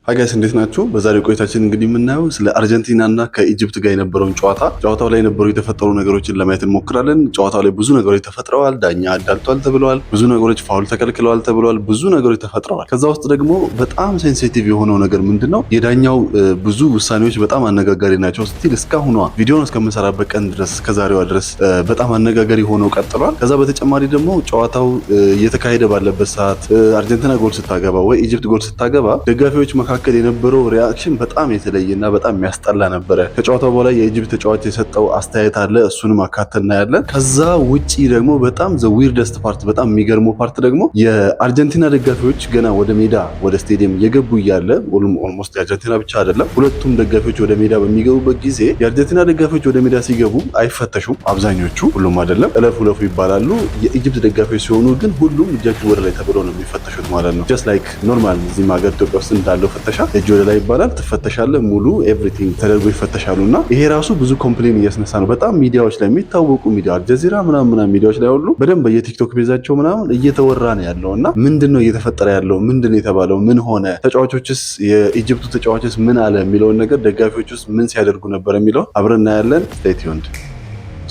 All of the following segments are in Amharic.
ሃይ ጋይስ እንዴት ናችሁ? በዛሬው ቆይታችን እንግዲህ የምናየው ስለ አርጀንቲናና ከኢጅፕት ጋር የነበረውን ጨዋታው ላይ የነበሩ የተፈጠሩ ነገሮችን ለማየት እንሞክራለን። ጨዋታው ላይ ብዙ ነገሮች ተፈጥረዋል። ዳኛ አዳልቷል ተብለዋል። ብዙ ነገሮች ፋውል ተከልክለዋል ተብለዋል። ብዙ ነገሮች ተፈጥረዋል። ከዛ ውስጥ ደግሞ በጣም ሴንሲቲቭ የሆነው ነገር ምንድነው? የዳኛው ብዙ ውሳኔዎች በጣም አነጋጋሪ ናቸው። ስቲል እስካሁኗ ቪዲዮን እስከምሰራበት ቀን ድረስ እስከዛሬዋ ድረስ በጣም አነጋጋሪ ሆነው ቀጥሏል። ከዛ በተጨማሪ ደግሞ ጨዋታው እየተካሄደ ባለበት ሰዓት አርጀንቲና ጎል ስታገባ ወይ ኢጅፕት ጎል ስታገባ ደጋፊዎች መካከል የነበረው ሪአክሽን በጣም የተለየና በጣም የሚያስጠላ ነበረ። ከጨዋታው በኋላ የኢጅፕት ተጫዋች የሰጠው አስተያየት አለ፣ እሱንም አካተልና ያለን። ከዛ ውጪ ደግሞ በጣም ዘ ዊርደስት ፓርት በጣም የሚገርመው ፓርት ደግሞ የአርጀንቲና ደጋፊዎች ገና ወደ ሜዳ ወደ ስቴዲየም እየገቡ እያለ ኦልሞስት የአርጀንቲና ብቻ አይደለም ሁለቱም ደጋፊዎች ወደ ሜዳ በሚገቡበት ጊዜ የአርጀንቲና ደጋፊዎች ወደ ሜዳ ሲገቡ አይፈተሹም። አብዛኞቹ፣ ሁሉም አይደለም፣ እለፉ እለፉ ይባላሉ። የኢጅፕት ደጋፊዎች ሲሆኑ ግን ሁሉም እጃቸው ወደ ላይ ተብሎ ነው የሚፈተሹት ማለት ነው። ጀስት ላይክ ኖርማል እዚህም ሀገር ኢትዮጵያ ውስጥ እንዳለው ፍተሻ እጅ ወደ ላይ ይባላል፣ ትፈተሻለህ፣ ሙሉ ኤቭሪቲንግ ተደርጎ ይፈተሻሉ። እና ይሄ ራሱ ብዙ ኮምፕሌን እያስነሳ ነው። በጣም ሚዲያዎች ላይ የሚታወቁ ሚዲያ አልጀዚራ ምናምን ሚዲያዎች ላይ ሁሉ በደንብ በየቲክቶክ ቤዛቸው ምናምን እየተወራ ነው ያለው። እና ምንድነው እየተፈጠረ ያለው? ምንድነው የተባለው? ምን ሆነ? ተጫዋቾችስ፣ የኢጅፕቱ ተጫዋቾች ምን አለ የሚለውን ነገር ደጋፊዎችስ ምን ሲያደርጉ ነበር የሚለው አብረን እናያለን። ስቴይ ቲዩንድ።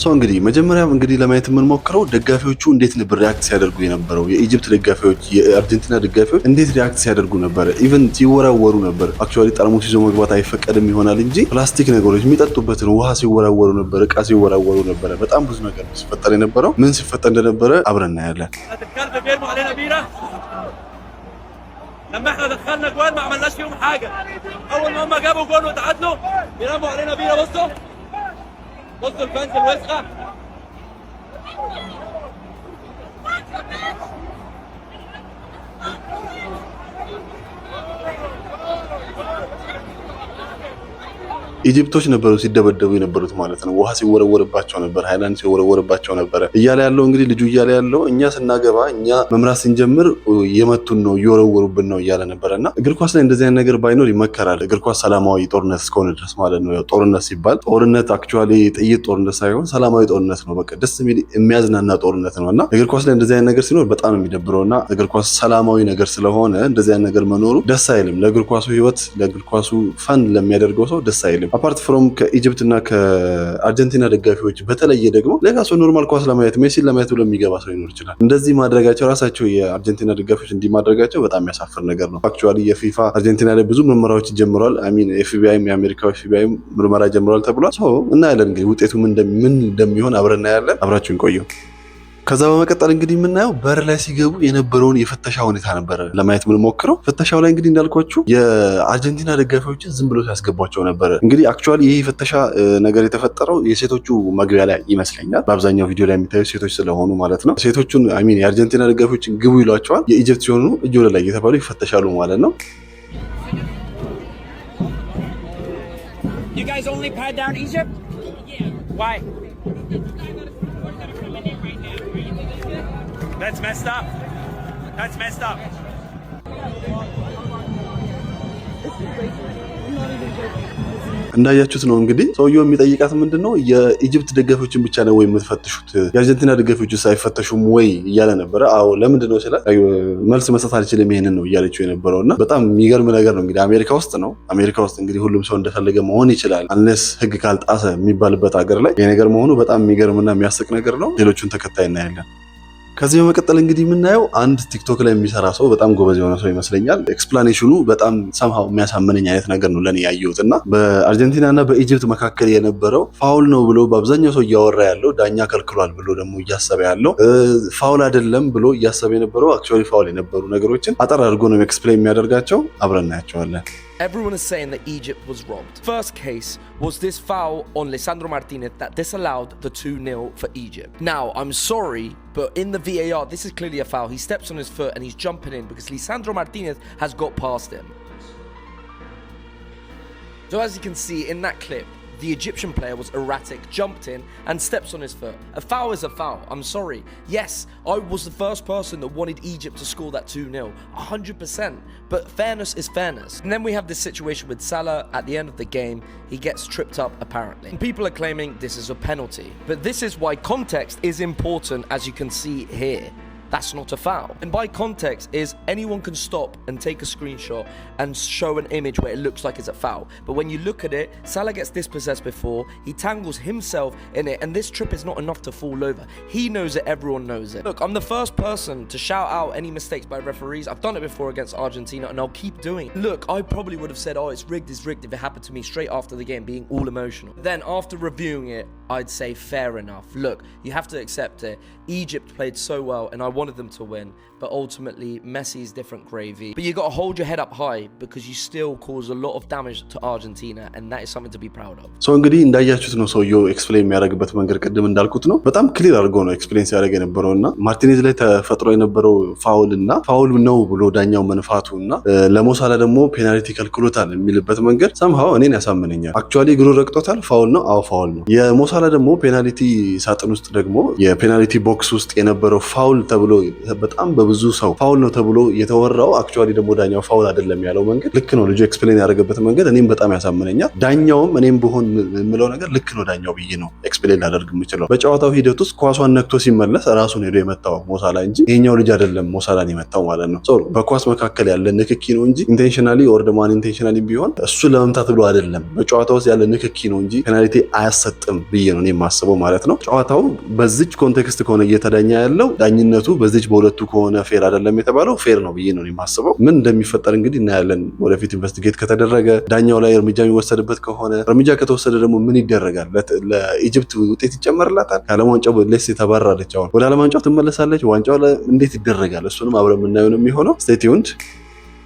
እንግዲህ መጀመሪያም እንግዲህ ለማየት የምንሞክረው ደጋፊዎቹ እንዴት ነበር ሪአክት ሲያደርጉ የነበረው። የኢጅፕት ደጋፊዎች፣ የአርጀንቲና ደጋፊዎች እንዴት ሪአክት ሲያደርጉ ነበር? ኢቭን ሲወራወሩ ነበር። አክቹአሊ ጠርሙስ ይዞ መግባት አይፈቀድም ይሆናል እንጂ ፕላስቲክ ነገሮች የሚጠጡበትን ውሃ ሲወራወሩ ነበር፣ እቃ ሲወራወሩ ነበር። በጣም ብዙ ነገር ሲፈጠር የነበረው ምን ሲፈጠር እንደነበረ አብረን እናያለን። لما احنا دخلنا جوان ما عملناش فيهم حاجه. اول ما هم جابوا جول وتعادلوا بيرموا علينا بيره. بصوا الفانز الوسخه. ኢጂፕቶች ነበሩ ሲደበደቡ የነበሩት ማለት ነው። ውሃ ሲወረወርባቸው ነበር፣ ሃይላንድ ሲወረወርባቸው ነበር እያለ ያለው እንግዲህ ልጁ እያለ ያለው እኛ ስናገባ እኛ መምራት ስንጀምር የመቱን ነው እየወረወሩብን ነው እያለ ነበረና እግር ኳስ ላይ እንደዚህ አይነት ነገር ባይኖር ይመከራል። እግር ኳስ ሰላማዊ ጦርነት እስከሆነ ድረስ ማለት ነው። ያው ጦርነት ሲባል ጦርነት አክቹአሊ ጥይት ጦርነት ሳይሆን ሰላማዊ ጦርነት ነው። በቃ ደስ የሚል የሚያዝናና ጦርነት ነውና እግር ኳስ ላይ እንደዚህ አይነት ነገር ሲኖር በጣም ነው የሚደብረውና እግር ኳስ ሰላማዊ ነገር ስለሆነ እንደዚህ አይነት ነገር መኖሩ ደስ አይልም። ለእግር ኳሱ ህይወት፣ ለእግር ኳሱ ፈን ለሚያደርገው ሰው ደስ አይልም። አፓርት ፍሮም ከኢጅፕት እና ከአርጀንቲና ደጋፊዎች በተለየ ደግሞ ሌላ ሰው ኖርማል ኳስ ለማየት ሜሲን ለማየት ብሎ የሚገባ ሰው ይኖር ይችላል። እንደዚህ ማድረጋቸው ራሳቸው የአርጀንቲና ደጋፊዎች እንዲህ ማድረጋቸው በጣም የሚያሳፍር ነገር ነው። አክቹአሊ የፊፋ አርጀንቲና ላይ ብዙ ምርመራዎች ጀምሯል። አሚን ኤፍቢአይም የአሜሪካው ኤፍቢአይም ምርመራ ጀምሯል ተብሏል። እናያለን እንግዲህ ውጤቱ ምን እንደሚሆን አብረን እናያለን። አብራችሁን ቆዩ። ከዛ በመቀጠል እንግዲህ የምናየው በር ላይ ሲገቡ የነበረውን የፍተሻ ሁኔታ ነበር ለማየት የምንሞክረው። ፍተሻው ላይ እንግዲህ እንዳልኳችሁ የአርጀንቲና ደጋፊዎችን ዝም ብሎ ሲያስገቧቸው ነበር። እንግዲህ አክቹአሊ ይሄ ፍተሻ ነገር የተፈጠረው የሴቶቹ መግቢያ ላይ ይመስለኛል። በአብዛኛው ቪዲዮ ላይ የሚታዩ ሴቶች ስለሆኑ ማለት ነው። ሴቶቹን አሚን የአርጀንቲና ደጋፊዎችን ግቡ ይሏቸዋል። የኢጅፕት ሲሆኑ እጅ ወደ ላይ እየተባሉ ይፈተሻሉ ማለት ነው። You guys only pat down Egypt? Why? That's messed up. That's messed up. እንዳያችሁት ነው እንግዲህ ሰውየው የሚጠይቃት ምንድነው የኢጅፕት ደጋፊዎችን ብቻ ነው ወይ የምትፈትሹት? የአርጀንቲና ደጋፊዎችስ አይፈተሹም ወይ እያለ ነበረ። አዎ ለምንድነው ስለ መልስ መስጠት አልችልም ይሄንን ነው እያለችው የነበረውና በጣም የሚገርም ነገር ነው። እንግዲህ አሜሪካ ውስጥ እንግዲህ ሁሉም ሰው እንደፈለገ መሆን ይችላል አንለስ ህግ ካልጣሰ የሚባልበት ሀገር ላይ ይሄ ነገር መሆኑ በጣም የሚገርምና የሚያስቅ ነገር ነው። ሌሎቹን ተከታይ እናያለን። ከዚህ በመቀጠል እንግዲህ የምናየው አንድ ቲክቶክ ላይ የሚሰራ ሰው በጣም ጎበዝ የሆነ ሰው ይመስለኛል። ኤክስፕላኔሽኑ በጣም ሰምሃው የሚያሳምነኝ አይነት ነገር ነው ለኔ ያየሁት እና በአርጀንቲና እና በኢጅፕት መካከል የነበረው ፋውል ነው ብሎ በአብዛኛው ሰው እያወራ ያለው ዳኛ ከልክሏል ብሎ ደግሞ እያሰበ ያለው ፋውል አይደለም ብሎ እያሰበ የነበረው አክቹአሊ ፋውል የነበሩ ነገሮችን አጠር አድርጎ ነው ኤክስፕሌን የሚያደርጋቸው። አብረን እናያቸዋለን። Everyone is saying that Egypt was robbed. First case was this foul on Lisandro Martinez that disallowed the 2-0 for Egypt. Now, I'm sorry, but in the VAR, this is clearly a foul. He steps on his foot and he's jumping in because Lisandro Martinez has got past him. So as you can see in that clip, the Egyptian player was erratic, jumped in and steps on his foot. A foul is a foul, I'm sorry. Yes, I was the first person that wanted Egypt to score that 2-0, 100%, but fairness is fairness. And then we have this situation with Salah at the end of the game, he gets tripped up apparently. And people are claiming this is a penalty, but this is why context is important, as you can see here. that's not a foul. And by context is anyone can stop and take a screenshot and show an image where it looks like it's a foul. But when you look at it, Salah gets dispossessed before, he tangles himself in it, and this trip is not enough to fall over. He knows it, everyone knows it. Look, I'm the first person to shout out any mistakes by referees. I've done it before against Argentina, and I'll keep doing it. Look, I probably would have said, oh, it's rigged if it happened to me straight after the game, being all emotional. Then after reviewing it, I'd say fair enough. Look, you have to accept it. Egypt played so well, and I wanted them to win, but ultimately Messi's different gravy. But you got to hold your head up high because you still cause a lot of damage to Argentina, and that is something to be proud of. So እንግዲህ እንዳያችሁት ነው ሰውየው ኤክስፕሌን የሚያደርግበት መንገድ ቅድም እንዳልኩት ነው በጣም ክሊር አድርጎ ነው ኤክስፕሌን ሲያደርግ የነበረውና ማርቲኔዝ ላይ ተፈጥሮ የነበረው ፋውልና ፋውል ነው ብሎ ዳኛው መንፋቱና ለሞሳላ ደግሞ ፔናልቲ ከልክሎታል የሚልበት መንገድ somehow እኔን ያሳምነኛል። አክቹአሊ እግሩ ረግጦታል፣ ፋውል ነው። አዎ ፋውል ነው። የሞሳላ ደግሞ ፔናልቲ ሳጥን ውስጥ ደግሞ የፔናልቲ ቦክስ ውስጥ የነበረው ፋውል ተብሎ በጣም በብዙ ሰው ፋውል ነው ተብሎ የተወራው አክቹአሊ ደግሞ ዳኛው ፋውል አይደለም ያለው መንገድ ልክ ነው። ልጁ ኤክስፕሌን ያደረገበት መንገድ እኔም በጣም ያሳምነኛል። ዳኛውም እኔም ብሆን የምለው ነገር ልክ ነው ዳኛው ብዬ ነው ኤክስፕሌን ላደርግ የምችለው። በጨዋታው ሂደት ውስጥ ኳሷን ነክቶ ሲመለስ ራሱን ሄዶ የመታው ሞሳላ እንጂ ይሄኛው ልጅ አይደለም ሞሳላን የመታው ማለት ነው። ሶ በኳስ መካከል ያለ ንክኪ ነው እንጂ ኢንቴንሽናሊ ኦር ደግሞ አንኢንቴንሽናሊ ቢሆን እሱ ለመምታት ብሎ አይደለም። በጨዋታው ውስጥ ያለ ንክኪ ነው እንጂ ፔናልቲ አያሰጥም ብዬ ነው የማስበው ማለት ነው። ጨዋታው በዚች ኮንቴክስት ከሆነ እየተዳኛ ያለው ዳኝነቱ በዚች በሁለቱ ከሆነ ፌር አይደለም የተባለው ፌር ነው ብዬ ነው የማስበው። ምን እንደሚፈጠር እንግዲህ እናያለን ወደፊት ኢንቨስቲጌት ከተደረገ ዳኛው ላይ እርምጃ የሚወሰድበት ከሆነ እርምጃ ከተወሰደ ደግሞ ምን ይደረጋል? ለኢጅፕት ውጤት ይጨመርላታል? ከዓለም ዋንጫው ሌስ ተባራለች። አሁን ወደ ዓለም ዋንጫው ትመለሳለች? ዋንጫው እንዴት ይደረጋል? እሱንም አብረን የምናየው ነው የሚሆነው። ስቴይ ቲዩንድ።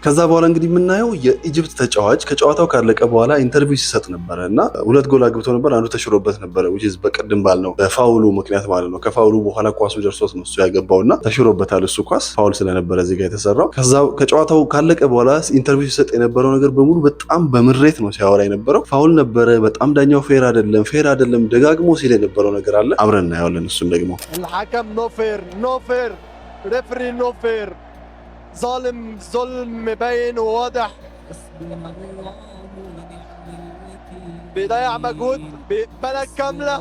ከዛ በኋላ እንግዲህ የምናየው የኢጅፕት ተጫዋች ከጨዋታው ካለቀ በኋላ ኢንተርቪው ሲሰጥ ነበረ እና 2 ጎል አግብቶ ነበር፣ አንዱ ተሽሮበት ነበረ which is በቀደም ባልነው በፋውሉ ምክንያት ማለት ነው። ከፋውሉ በኋላ ኳሱ ደርሶት ነው እሱ ያገባውና ተሽሮበታል። እሱ ኳስ ፋውል ስለነበረ እዚህ ጋር የተሰራው። ከዛ ከጨዋታው ካለቀ በኋላ ኢንተርቪው ሲሰጥ የነበረው ነገር በሙሉ በጣም በምሬት ነው ሲያወራ የነበረው። ፋውል ነበረ፣ በጣም ዳኛው ፌር አይደለም ደጋግሞ ሲል የነበረው ነገር አለ። አብረን እናየዋለን። እሱን ደግሞ الحكم نو فير ريفري نو فير ظالم ظلم مبين وواضح، بيضيع مجهود بلد كاملة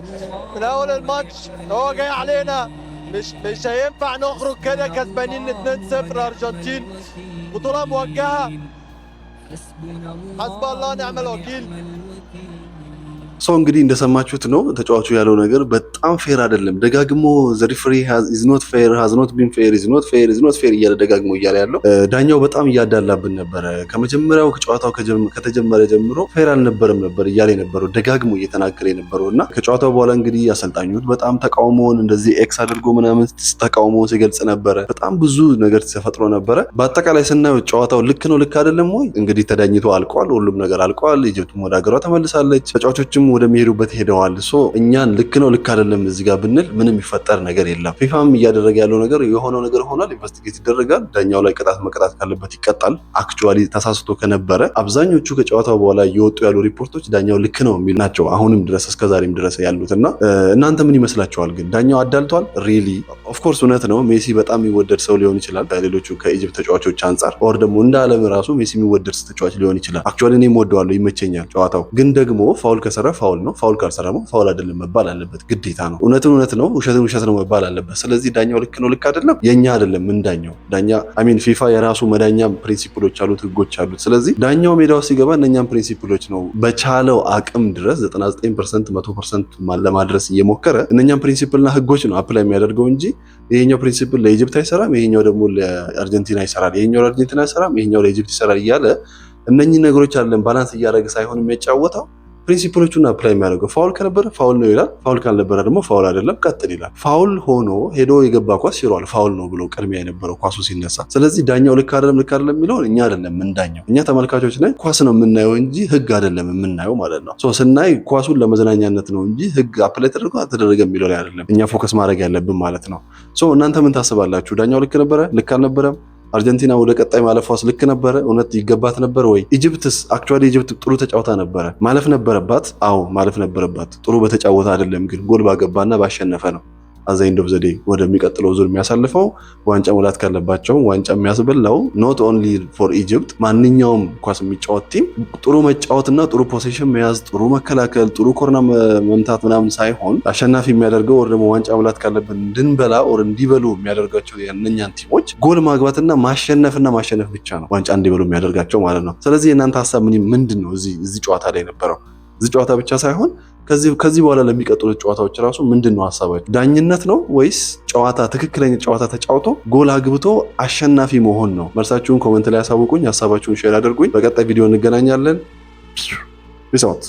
من أول الماتش. هو جاي علينا، مش هينفع نخرج كده كسبانين 2-0 أرجنتين. بطولة موجهة، حسب الله ونعم الوكيل. ሰው እንግዲህ እንደሰማችሁት ነው ተጫዋቹ ያለው ነገር በጣም ፌር አይደለም። ደጋግሞ the referee is not fair, has not been fair, is not fair እያለ ደጋግሞ እያለ ያለው ዳኛው በጣም እያዳላብን ነበረ። ከመጀመሪያው ጨዋታው ከተጀመረ ጀምሮ ፌር አልነበረም ነበር እያለ የነበረው ደጋግሞ እየተናገረ የነበረውና ከጨዋታው በኋላ እንግዲህ አሰልጣኙት በጣም ተቃውሞውን እንደዚህ ኤክስ አድርጎ ምናምን ተቃውሞውን ሲገልጽ ነበረ። በጣም ብዙ ነገር ተፈጥሮ ነበረ። በአጠቃላይ ስናየው ጨዋታው ልክ ነው ልክ አይደለም ወይ እንግዲህ ተዳኝቶ አልቋል። ሁሉም ነገር አልቋል። ኢጅፕትም ወደ ሀገሯ ተመልሳለች። ተጫዋቾችም ወደሚሄዱበት ሄደዋል። ሶ እኛን ልክ ነው ልክ አይደለም እዚህ ጋር ብንል ምንም የሚፈጠር ነገር የለም። ፊፋም እያደረገ ያለው ነገር የሆነው ነገር ሆኗል። ኢንቨስቲጌት ይደረጋል። ዳኛው ላይ መቀጣት ካለበት ይቀጣል። አክቹአሊ ተሳስቶ ከነበረ አብዛኞቹ ከጨዋታው በኋላ እየወጡ ያሉ ሪፖርቶች ዳኛው ልክ ነው የሚሉ ናቸው። አሁንም ድረስ እስከዛሬም ድረስ ያሉትና እናንተ ምን ይመስላችኋል? ግን ዳኛው አዳልቷል? ሪሊ ኦፍ ኮርስ እውነት ነው። ሜሲ በጣም የሚወደድ ሰው ሊሆን ይችላል ከሌሎቹ ከኢጅፕት ተጫዋቾች አንጻር፣ ኦር ደግሞ እንደ ዓለም ራሱ ሜሲ የሚወደድ ተጫዋች ሊሆን ይችላል። አክቹአሊ እኔም ወደዋለሁ፣ ይመቸኛል ጨዋታው። ግን ደግሞ ፋውል ከሰራ ፋውል ነው። ፋውል ካልሰራ ፋውል አይደለም መባል አለበት፣ ግዴታ ነው። እውነትን እውነት ነው፣ ውሸትን ውሸት ነው መባል አለበት። ስለዚህ ዳኛው ልክ ነው ልክ አይደለም የኛ አይደለም። ምን ዳኛው ፊፋ የራሱ መዳኛ ፕሪንሲፕሎች አሉት፣ ህጎች አሉት። ስለዚህ ዳኛው ሜዳው ሲገባ እነኛም ፕሪንሲፕሎች ነው በቻለው አቅም ድረስ 99% 100% ለማድረስ እየሞከረ እነኛም ፕሪንሲፕልና ህጎች ነው አፕላይ የሚያደርገው እንጂ ይሄኛው ፕሪንሲፕል ለኢጅፕት አይሰራም፣ ይሄኛው ደግሞ ለአርጀንቲና ይሰራል፣ ይሄኛው ለአርጀንቲና አይሰራም፣ ይሄኛው ለኢጅፕት ይሰራል እያለ እነኚህ ነገሮች አይደለም ባላንስ እያደረገ ሳይሆን የሚያጫወተው ፕሪንሲፕሎቹን አፕላይ የሚያደርገው። ፋውል ከነበረ ፋውል ነው ይላል፣ ፋውል ካልነበረ ደግሞ ፋውል አይደለም ቀጥል ይላል። ፋውል ሆኖ ሄዶ የገባ ኳስ ሲሯል ፋውል ነው ብሎ ቅድሚያ የነበረው ኳሱ ሲነሳ። ስለዚህ ዳኛው ልክ አይደለም የሚለው እኛ አይደለም የምንዳኘው። እኛ ተመልካቾች ነን፣ ኳስ ነው የምናየው እንጂ ህግ አይደለም የምናየው ማለት ነው። ሶ ስናይ ኳሱን ለመዝናኛነት ነው እንጂ ህግ አፕላይ ተደረገ የሚለው ላይ አይደለም እኛ ፎከስ ማድረግ ያለብን ማለት ነው። ሶ እናንተ ምን ታስባላችሁ? ዳኛው ልክ ነበረ ልክ አልነበረም? አርጀንቲና ወደ ቀጣይ ማለፏስ ልክ ነበረ? እውነት ይገባት ነበር ወይ? ኢጅፕትስ አክቹአሊ ኢጅፕት ጥሩ ተጫውታ ነበረ። ማለፍ ነበረባት? አዎ ማለፍ ነበረባት። ጥሩ በተጫወተ አይደለም ግን ጎል ባገባና ባሸነፈ ነው። አዛይንድ ኦፍ ዘዴ ወደሚቀጥለው ዙር የሚያሳልፈው ዋንጫ መውላት ካለባቸው ዋንጫ የሚያስበላው ኖት ኦንሊ ፎር ኢጅፕት ማንኛውም ኳስ የሚጫወት ቲም ጥሩ መጫወትና ጥሩ ፖሴሽን መያዝ፣ ጥሩ መከላከል፣ ጥሩ ኮርና መምታት ምናምን ሳይሆን አሸናፊ የሚያደርገው ወር ደግሞ ዋንጫ መብላት ካለብን እንድንበላ ወር እንዲበሉ የሚያደርጋቸው የእነኛን ቲሞች ጎል ማግባትና ማሸነፍ ብቻ ነው ዋንጫ እንዲበሉ የሚያደርጋቸው ማለት ነው። ስለዚህ የእናንተ ሀሳብ ምንድን ነው? እዚህ ጨዋታ ላይ ነበረው እዚህ ጨዋታ ብቻ ሳይሆን ከዚህ በኋላ ለሚቀጥሉት ጨዋታዎች ራሱ ምንድነው ሀሳባችሁ? ዳኝነት ነው ወይስ ጨዋታ ትክክለኛ ጨዋታ ተጫውቶ ጎል አግብቶ አሸናፊ መሆን ነው? መልሳችሁን ኮሜንት ላይ ያሳውቁኝ፣ ሀሳባችሁን ሼር አድርጉኝ። በቀጣይ ቪዲዮ እንገናኛለን። ፒስ አውት።